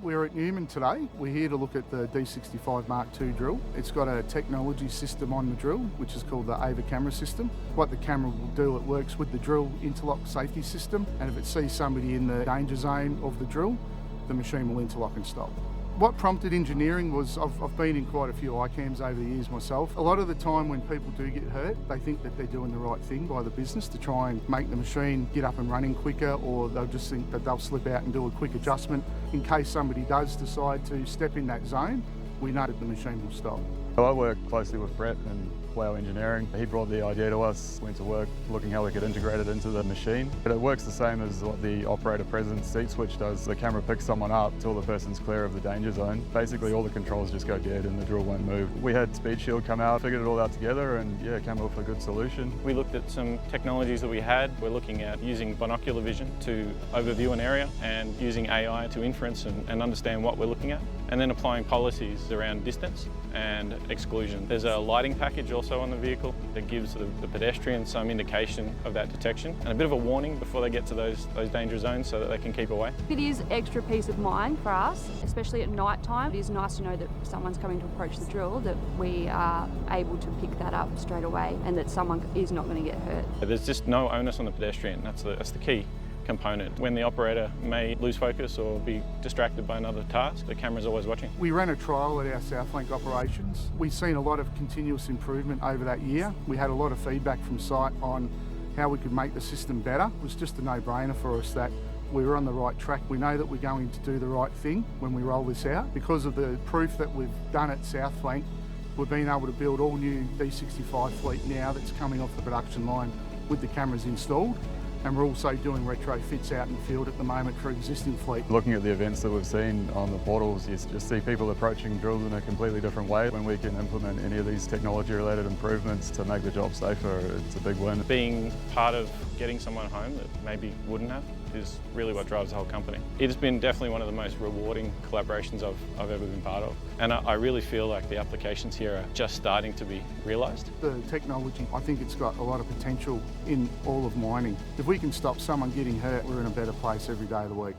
We're at Newman today. We're here to look at the D65 Mark II drill. It's got a technology system on the drill, which is called the AVA camera system. What the camera will do, it works with the drill interlock safety system, and if it sees somebody in the danger zone of the drill, the machine will interlock and stop. What prompted engineering was, I've been in quite a few iCams over the years myself. A lot of the time when people do get hurt, they think that they're doing the right thing by the business to try and make the machine get up and running quicker, or they'll just think that they'll slip out and do a quick adjustment. In case somebody does decide to step in that zone, we know that the machine will stop. I work closely with Brett and Plough Engineering. He brought the idea to us, went to work looking how we could integrate it into the machine. But it works the same as what the operator presence seat switch does. The camera picks someone up till the person's clear of the danger zone. Basically all the controls just go dead and the drill won't move. We had Speed Shield come out, figured it all out together, and yeah, came up with a good solution. We looked at some technologies that we had. We're looking at using binocular vision to overview an area and using AI to inference and understand what we're looking at, and then applying policies around distance and exclusion. There's a lighting package also on the vehicle that gives the pedestrian some indication of that detection and a bit of a warning before they get to those danger zones so that they can keep away. It is extra peace of mind for us, especially at night time. It is nice to know that if someone's coming to approach the drill, that we are able to pick that up straight away and that someone is not going to get hurt. There's just no onus on the pedestrian. That's the key component. When the operator may lose focus or be distracted by another task, the camera's always watching. We ran a trial at our Southflank operations. We've seen a lot of continuous improvement over that year. We had a lot of feedback from site on how we could make the system better. It was just a no-brainer for us that we were on the right track. We know that we're going to do the right thing when we roll this out. Because of the proof that we've done at Southflank, we've been able to build all new D65 fleet now that's coming off the production line with the cameras installed. And we're also doing retrofits out in the field at the moment for existing fleet. Looking at the events that we've seen on the portals, you just see people approaching drills in a completely different way. When we can implement any of these technology-related improvements to make the job safer, it's a big win. Being part of getting someone home that maybe wouldn't have is really what drives the whole company. It's been definitely one of the most rewarding collaborations I've ever been part of. And I really feel like the applications here are just starting to be realised. The technology, I think it's got a lot of potential in all of mining. If we can stop someone getting hurt, we're in a better place every day of the week.